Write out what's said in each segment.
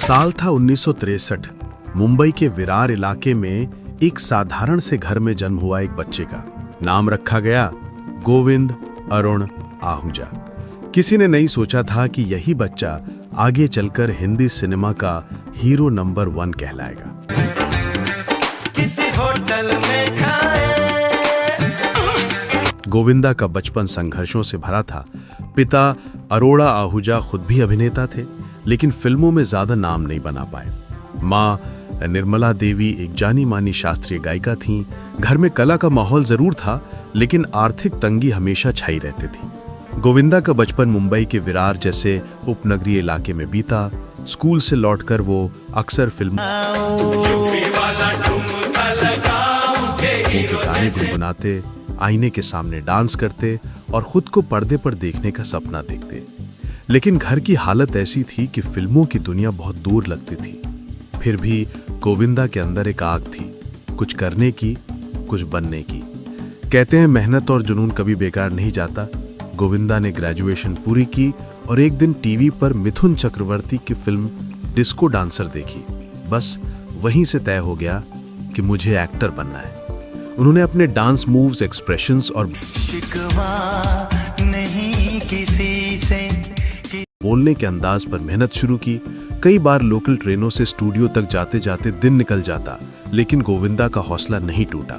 साल था 1963। मुंबई के विरार इलाके में एक साधारण से घर में जन्म हुआ एक बच्चे का नाम रखा गया गोविंद अरुण आहूजा। किसी ने नहीं सोचा था कि यही बच्चा आगे चलकर हिंदी सिनेमा का हीरो नंबर 1 कहलाएगा। किसी होटल में खाए। गोविंदा का बचपन संघर्षों से भरा था। पिता अरोड़ा आहूजा खुद भी अभिनेता थे, लेकिन फिल्मों में ज्यादा नाम नहीं बना पाए। माँ निर्मला देवी एक जानी मानी शास्त्रीय गायिका थीं। घर में कला का माहौल जरूर था, लेकिन आर्थिक तंगी हमेशा छाई रहती थी। गोविंदा का बचपन मुंबई के विरार जैसे उपनगरीय इलाके में बीता। स्कूल से लौटकर वो अक्सर फिल्मों के गाने गुनगुनाते, आईने के सामने डांस करते और खुद को पर्दे पर देखने का सपना देखते। लेकिन घर की हालत ऐसी थी कि फिल्मों की दुनिया बहुत दूर लगती थी। फिर भी गोविंदा के अंदर एक आग थी, कुछ करने की, कुछ बनने की। कहते हैं मेहनत और जुनून कभी बेकार नहीं जाता। गोविंदा ने ग्रेजुएशन पूरी की और एक दिन टीवी पर मिथुन चक्रवर्ती की फिल्म डिस्को डांसर देखी। बस वहीं से तय हो गया कि मुझे एक्टर बनना है। उन्होंने अपने डांस मूव्स, एक्सप्रेशंस और नहीं किसी से बोलने के अंदाज पर मेहनत शुरू की। कई बार लोकल ट्रेनों से स्टूडियो तक जाते जाते दिन निकल जाता, लेकिन गोविंदा का हौसला नहीं टूटा।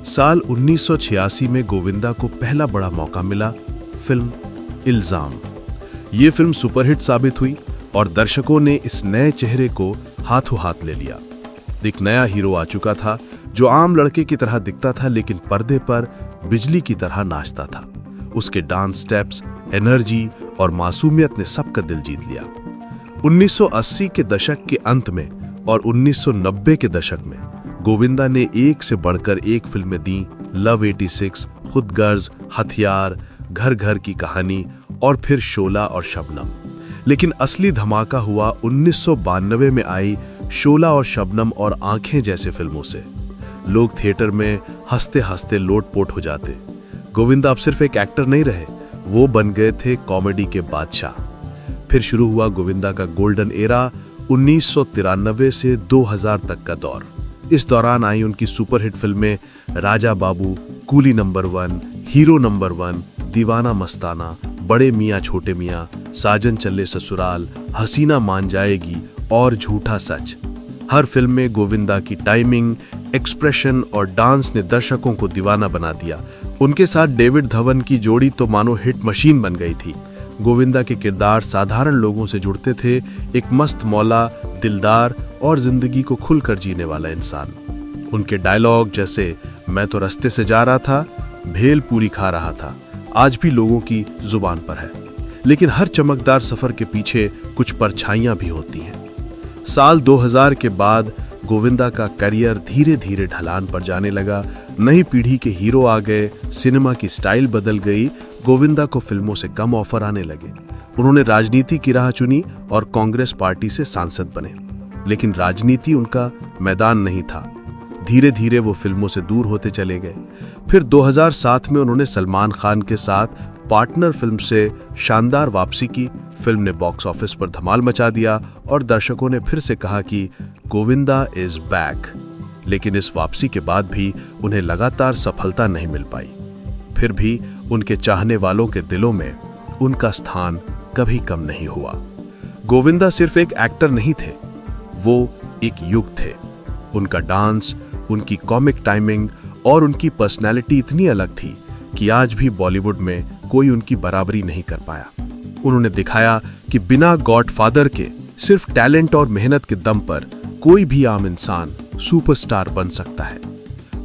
साल 1986 में गोविंदा को पहला बड़ा मौका मिला, फिल्म इल्जाम। ये फिल्म सुपरहिट साबित हुई और दर्शकों ने इस नए चेहरे को हाथों हाथ ले लिया। एक नया हीरो आ चुका था जो आम लड़के की तरह दिखता था, लेकिन पर्दे पर बिजली की तरह नाचता था। उसके डांस स्टेप्स, एनर्जी और मासूमियत ने सबका दिल जीत लिया। 1980 के दशक के अंत में और 1990 के दशक में गोविंदा ने एक से बढ़कर एक फिल्में दी। लव 86, खुद गर्ज, हथियार, घर घर की कहानी और फिर शोला और शबनम। लेकिन असली धमाका हुआ 1992 में आई शोला और शबनम और आंखें जैसे फिल्मों से। लोग थिएटर में हंसते हंसते लोटपोट हो जाते। गोविंदा अब सिर्फ एक एक्टर नहीं रहे, वो बन गए थे कॉमेडी के बादशाह। फिर शुरू हुआ गोविंदा का गोल्डन एरा, 1993 से 2000 तक का दौर। इस दौरान आई उनकी सुपरहिट फिल्में Raja Babu, coolie number 1, hero number 1, दीवाना मस्ताना, बड़े मियाँ छोटे मियाँ, साजन चले ससुराल, हसीना मान जाएगी और झूठा सच। हर फिल्म में गोविंदा की टाइमिंग, एक्सप्रेशन और डांस ने दर्शकों को दीवाना बना दिया। उनके साथ डेविड धवन की जोड़ी तो मानो हिट मशीन बन गई थी। गोविंदा के किरदार साधारण लोगों से जुड़ते थे, एक मस्त मौला, दिलदार और जिंदगी को खुलकर जीने वाला इंसान। उनके डायलॉग जैसे मैं तो रास्ते से जा रहा था, भेल पूरी खा रहा था, आज भी लोगों की जुबान पर है। लेकिन हर चमकदार सफर के पीछे कुछ परछाइयां भी होती हैं। साल 2000 के बाद गोविंदा का करियर धीरे धीरे ढलान पर जाने लगा। नई पीढ़ी के हीरो आ गए, सिनेमा की स्टाइल बदल गई। गोविंदा को फिल्मों से कम ऑफर आने लगे। उन्होंने राजनीति की राह चुनी और कांग्रेस पार्टी से सांसद बने। लेकिन राजनीति उनका मैदान नहीं था। धीरे धीरे वो फिल्मों से दूर होते चले गए। फिर 2007 में उन्होंने सलमान खान के साथ पार्टनर फिल्म से शानदार वापसी की। फिल्म ने बॉक्स ऑफिस पर धमाल मचा दिया और दर्शकों ने फिर से कहा कि गोविंदा इज बैक। लेकिन इस वापसी के बाद भी उन्हें लगातार सफलता नहीं मिल पाई। फिर भी उनके चाहने वालों के दिलों में उनका स्थान कभी कम नहीं हुआ। गोविंदा सिर्फ एक एक्टर नहीं थे, वो एक युग थे। उनका डांस, उनकी कॉमिक टाइमिंग और उनकी पर्सनैलिटी इतनी अलग थी कि आज भी बॉलीवुड में कोई उनकी बराबरी नहीं कर पाया। उन्होंने दिखाया कि बिना गॉडफादर के, सिर्फ टैलेंट और मेहनत के दम पर कोई भी आम इंसान सुपरस्टार बन सकता है।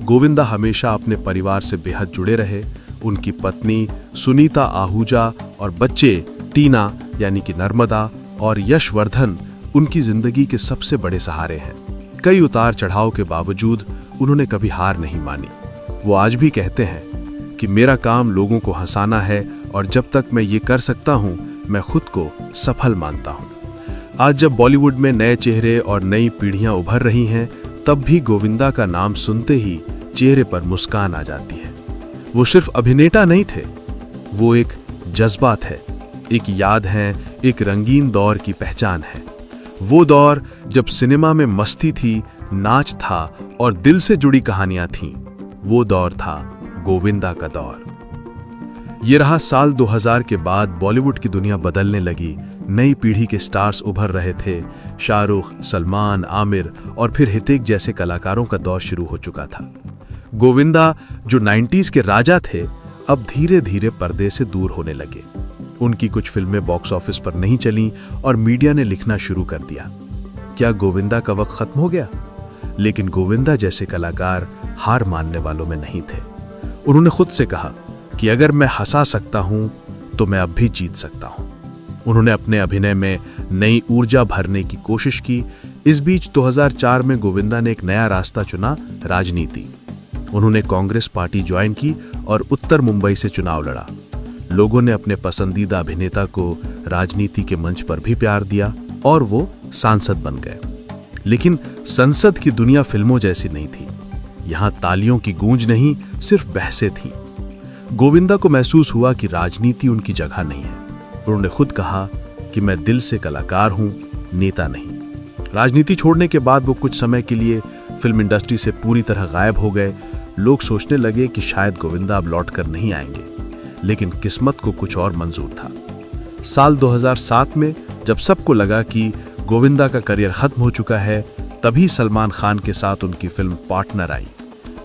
गोविंदा हमेशा अपने परिवार से बेहद जुड़े रहे। उनकी पत्नी सुनीता आहूजा और बच्चे टीना यानी कि नर्मदा और यशवर्धन उनकी जिंदगी के सबसे बड़े सहारे हैं। कई उतार चढ़ाव के बावजूद उन्होंने कभी हार नहीं मानी। वो आज भी कहते हैं कि मेरा काम लोगों को हंसाना है और जब तक मैं ये कर सकता हूं, मैं खुद को सफल मानता हूं। आज जब बॉलीवुड में नए चेहरे और नई पीढ़ियां उभर रही हैं, तब भी गोविंदा का नाम सुनते ही चेहरे पर मुस्कान आ जाती है। वो सिर्फ अभिनेता नहीं थे, वो एक जज्बात है, एक याद है, एक रंगीन दौर की पहचान है। वो दौर जब सिनेमा में मस्ती थी, नाच था और दिल से जुड़ी कहानियां थीं। वो दौर था गोविंदा का दौर। ये रहा साल 2000 के बाद बॉलीवुड की दुनिया बदलने लगी। नई पीढ़ी के स्टार्स उभर रहे थे। शाहरुख, सलमान, आमिर और फिर हितेश जैसे कलाकारों का दौर शुरू हो चुका था। गोविंदा जो 90s के राजा थे, अब धीरे धीरे पर्दे से दूर होने लगे। उनकी कुछ फिल्में बॉक्स ऑफिस पर नहीं चलीं और मीडिया ने लिखना शुरू कर दिया, क्या गोविंदा का वक्त खत्म हो गया? लेकिन गोविंदा जैसे कलाकार हार मानने वालों में नहीं थे। उन्होंने खुद से कहा कि अगर मैं हंसा सकता हूं तो मैं अब भी जीत सकता हूं। उन्होंने अपने अभिनय में नई ऊर्जा भरने की कोशिश की। इस बीच 2004 में गोविंदा ने एक नया रास्ता चुना, राजनीति। उन्होंने कांग्रेस पार्टी ज्वाइन की और उत्तर मुंबई से चुनाव लड़ा। लोगों ने अपने पसंदीदा अभिनेता को राजनीति के मंच पर भी प्यार दिया और वो सांसद बन गए। लेकिन संसद की दुनिया फिल्मों जैसी नहीं थी। यहां तालियों की गूंज नहीं, सिर्फ बहसें थीं। गोविंदा को महसूस हुआ कि राजनीति उनकी जगह नहीं है। उन्होंने खुद कहा कि मैं दिल से कलाकार हूं, नेता नहीं। राजनीति छोड़ने के बाद वो कुछ समय के लिए फिल्म इंडस्ट्री से पूरी तरह गायब हो गए। लोग सोचने लगे कि शायद गोविंदा अब लौट कर नहीं आएंगे, लेकिन किस्मत को कुछ और मंजूर था। साल 2007 में जब सबको लगा कि गोविंदा का करियर खत्म हो चुका है, तभी सलमान खान के साथ उनकी film partner I.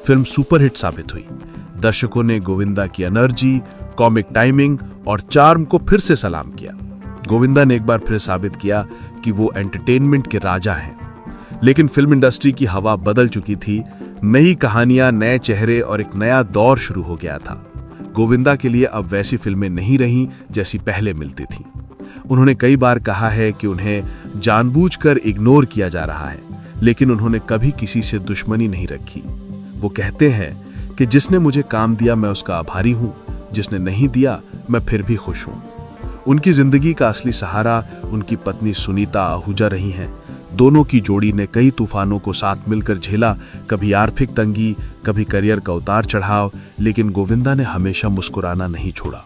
Film superhit साबित हुई। दर्शकों ने गोविंदा की एनर्जी, कॉमिक टाइमिंग और चार्म को फिर से सलाम किया। गोविंदा ने एक बार फिर साबित किया कि वो एंटरटेनमेंट के राजा हैं। लेकिन फिल्म इंडस्ट्री की हवा बदल चुकी थी। नई कहानियां, नए चेहरे और एक नया दौर शुरू हो गया था। गोविंदा के लिए अब वैसी फिल्में नहीं रहीं जैसी पहले मिलती थीं। उन्होंने कई बार कहा है कि उन्हें जानबूझकर इग्नोर किया जा रहा है, लेकिन उन्होंने कभी किसी से दुश्मनी नहीं रखी। वो कहते हैं कि जिसने मुझे काम दिया मैं उसका आभारी हूं, जिसने नहीं दिया मैं फिर भी खुश हूं। उनकी जिंदगी का असली सहारा उनकी पत्नी सुनीता आहूजा रही हैं। दोनों की जोड़ी ने कई तूफानों को साथ मिलकर झेला, कभी आर्थिक तंगी, कभी करियर का उतार चढ़ाव, लेकिन गोविंदा ने हमेशा मुस्कुराना नहीं छोड़ा।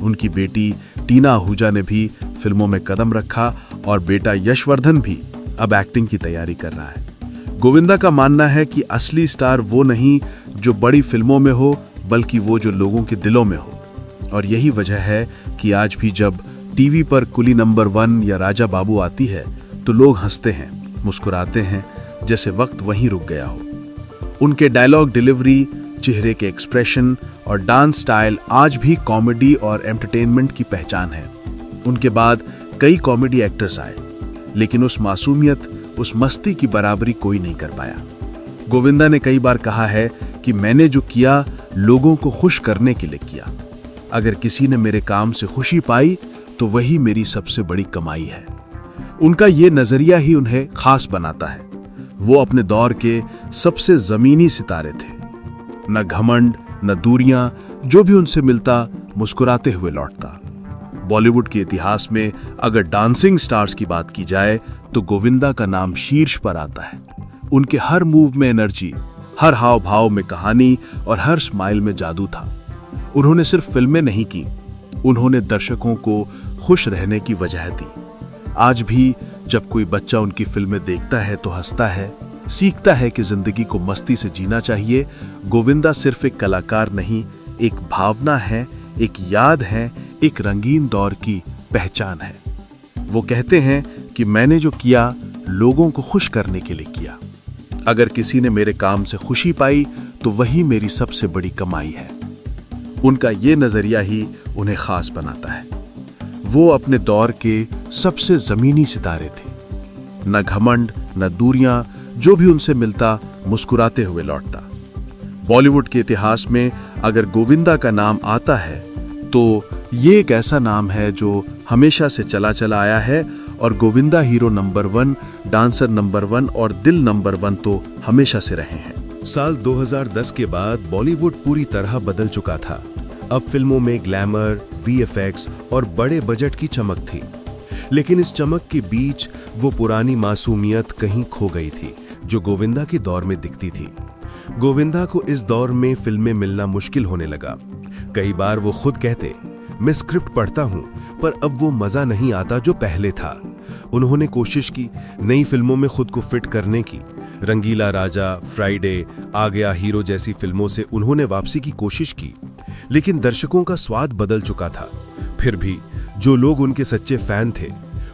उनकी बेटी टीना आहूजा ने भी फिल्मों में कदम रखा और बेटा यशवर्धन भी अब एक्टिंग की तैयारी कर रहा है। गोविंदा का मानना है कि असली स्टार वो नहीं जो बड़ी फिल्मों में हो, बल्कि वो जो लोगों के दिलों में हो। और यही वजह है कि आज भी जब टीवी पर कुली नंबर 1 या राजा बाबू आती है तो लोग हंसते हैं, मुस्कुराते हैं, जैसे वक्त वहीं रुक गया हो। उनके डायलॉग डिलीवरी, चेहरे के एक्सप्रेशन और डांस स्टाइल आज भी कॉमेडी और एंटरटेनमेंट की पहचान है। उनके बाद कई कॉमेडी एक्टर्स आए, लेकिन उस मासूमियत, उस मस्ती की बराबरी कोई नहीं कर पाया। गोविंदा ने कई बार कहा है कि मैंने जो किया लोगों को खुश करने के लिए किया। अगर किसी ने मेरे काम से खुशी पाई तो वही मेरी सबसे बड़ी कमाई है। उनका ये नजरिया ही उन्हें खास बनाता है। वो अपने दौर के सबसे जमीनी सितारे थे। न घमंड, न दूरियां, जो भी उनसे मिलता मुस्कुराते हुए लौटता। बॉलीवुड के इतिहास में अगर डांसिंग स्टार्स की बात की जाए तो गोविंदा का नाम शीर्ष पर आता है। उनके हर मूव में एनर्जी, हर हाव भाव में कहानी और हर स्माइल में जादू था। उन्होंने सिर्फ फिल्में नहीं की, उन्होंने दर्शकों को खुश रहने की वजह दी। आज भी जब कोई बच्चा उनकी फिल्में देखता है तो हंसता है, सीखता है कि जिंदगी को मस्ती से जीना चाहिए। गोविंदा सिर्फ एक कलाकार नहीं, एक भावना है, एक याद है, एक रंगीन दौर की पहचान है। वो कहते हैं कि मैंने जो किया लोगों को खुश करने के लिए किया। अगर किसी ने मेरे काम से खुशी पाई तो वही मेरी सबसे बड़ी कमाई है। उनका ये नजरिया ही उन्हें खास बनाता है। वो अपने दौर के सबसे जमीनी सितारे थे। न घमंड, न दूरियां, जो भी उनसे मिलता मुस्कुराते हुए लौटता। बॉलीवुड के इतिहास में अगर गोविंदा का नाम आता है तो ये एक ऐसा नाम है जो हमेशा से चला चला आया है। और Govinda hero number 1, dancer number 1 और दिल नंबर 1 तो हमेशा से रहे हैं। साल 2010 के बाद बॉलीवुड पूरी तरह बदल चुका था। अब फिल्मों में ग्लैमर, वीएफएक्स और बड़े बजट की चमक थी, लेकिन इस चमक के बीच वो पुरानी मासूमियत कहीं खो गई थी जो गोविंदा के दौर में दिखती थी। गोविंदा को इस दौर में फिल्में मिलना मुश्किल होने लगा। कई बार वो खुद कहते, मैं स्क्रिप्ट पढ़ता हूं पर अब वो मजा नहीं आता जो पहले था। उन्होंने कोशिश की नई फिल्मों में खुद को फिट करने की। रंगीला राजा, फ्राइडे, आ गया हीरो जैसी फिल्मों से उन्होंने वापसी की कोशिश की, लेकिन दर्शकों का स्वाद बदल चुका था। फिर भी जो लोग उनके सच्चे फैन थे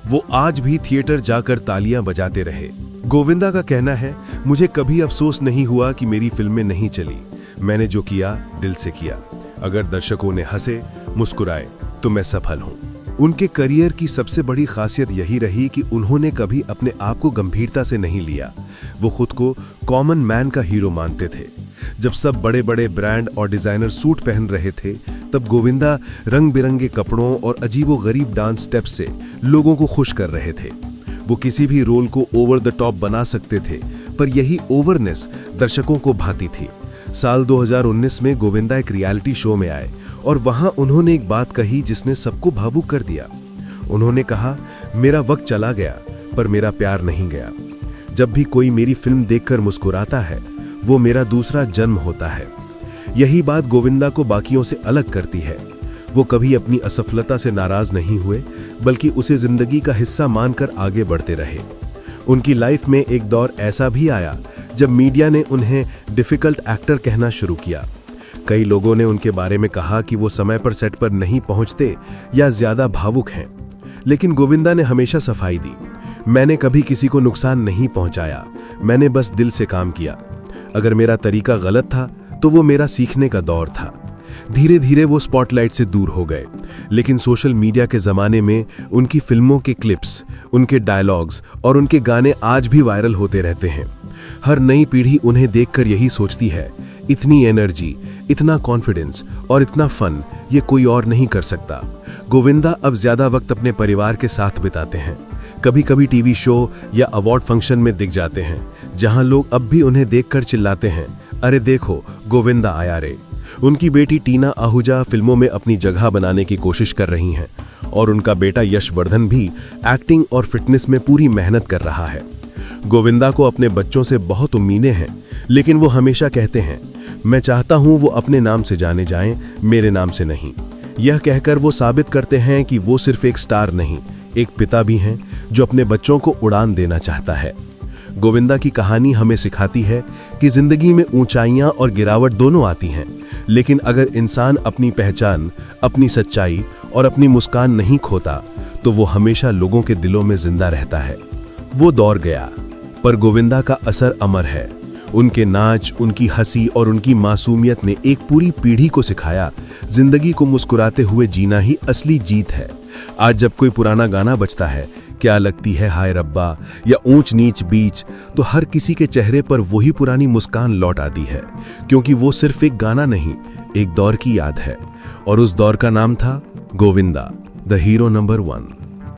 वो आज भी थिएटर जाकर तालियां बजाते रहे। गोविंदा का कहना है, मुझे कभी अफसोस नहीं हुआ कि मेरी फिल्में नहीं चली। मैंने जो किया दिल से किया। अगर दर्शकों ने हंसे, मुस्कुराए तो मैं सफल हूं। उनके करियर की सबसे बड़ी खासियत यही रही कि उन्होंने कभी अपने आप को गंभीरता से नहीं लिया। वो खुद को कॉमन मैन का हीरो मानते थे। जब सब बड़े बड़े ब्रांड और डिजाइनर सूट पहन रहे थे, तब गोविंदा रंग बिरंगे कपड़ों और अजीबोगरीब डांस स्टेप्स से लोगों को खुश कर रहे थे। वो किसी भी रोल को ओवर द टॉप बना सकते थे, पर यही ओवरनेस दर्शकों को भाती थी। साल 2019 में गोविंदा एक रियलिटी शो में आए और वहां उन्होंने एक बात कही जिसने सबको भावुक कर दिया। उन्होंने कहा, मेरा वक्त चला गया पर मेरा प्यार नहीं गया। जब भी कोई मेरी फिल्म देखकर मुस्कुराता है, वो मेरा दूसरा जन्म होता है। यही बात गोविंदा को बाकियों से अलग करती है। वो कभी अपनी असफलता से नाराज नहीं हुए, बल्कि उसे जिंदगी का हिस्सा मानकर आगे बढ़ते रहे। उनकी लाइफ में एक दौर ऐसा भी आया जब मीडिया ने उन्हें डिफिकल्ट एक्टर कहना शुरू किया। कई लोगों ने उनके बारे में कहा कि वो समय पर सेट पर नहीं पहुंचते या ज्यादा भावुक हैं। लेकिन गोविंदा ने हमेशा सफाई दी, मैंने कभी किसी को नुकसान नहीं पहुंचाया, मैंने बस दिल से काम किया। अगर मेरा तरीका गलत था तो वो मेरा सीखने का दौर था। धीरे धीरे वो स्पॉटलाइट से दूर हो गए, लेकिन सोशल मीडिया के जमाने में उनकी फिल्मों के क्लिप्स, उनके डायलॉग्स और उनके गाने आज भी वायरल होते रहते हैं। हर नई पीढ़ी उन्हें देखकर यही सोचती है, इतनी एनर्जी, इतना कॉन्फिडेंस और इतना फन ये कोई और नहीं कर सकता। गोविंदा अब ज्यादा वक्त अपने परिवार के साथ बिताते हैं। कभी कभी टीवी शो या अवार्ड फंक्शन में दिख जाते हैं, जहां लोग अब भी उन्हें देखकर चिल्लाते हैं, अरे देखो गोविंदा आया रे। उनकी बेटी टीना आहूजा फिल्मों में अपनी जगह बनाने की कोशिश कर रही हैं और उनका बेटा यशवर्धन भी एक्टिंग और फिटनेस में पूरी मेहनत कर रहा है। गोविंदा को अपने बच्चों से बहुत उम्मीदें हैं, लेकिन वो हमेशा कहते हैं, मैं चाहता हूं वो अपने नाम से जाने जाएं, मेरे नाम से नहीं। यह कहकर वो साबित करते हैं कि वो सिर्फ एक स्टार नहीं, एक पिता भी हैं जो अपने बच्चों को उड़ान देना चाहता है। गोविंदा की कहानी हमें सिखाती है कि जिंदगी में ऊंचाइयां और गिरावट दोनों आती हैं, लेकिन अगर इंसान अपनी पहचान, अपनी सच्चाई और अपनी मुस्कान नहीं खोता, तो वो हमेशा लोगों के दिलों में जिंदा रहता है। वो दौर गया, पर गोविंदा का असर अमर है। उनके नाच, उनकी हंसी और उनकी मासूमियत ने एक पूरी पीढ़ी को सिखाया, जिंदगी को मुस्कुराते हुए जीना ही असली जीत है। आज जब कोई पुराना गाना बजता है, क्या लगती है हाय रब्बा या ऊंच नीच बीच, तो हर किसी के चेहरे पर वही पुरानी मुस्कान लौट आती है, क्योंकि वो सिर्फ एक गाना नहीं, एक दौर की याद है। और उस दौर का नाम था गोविंदा, द हीरो नंबर 1।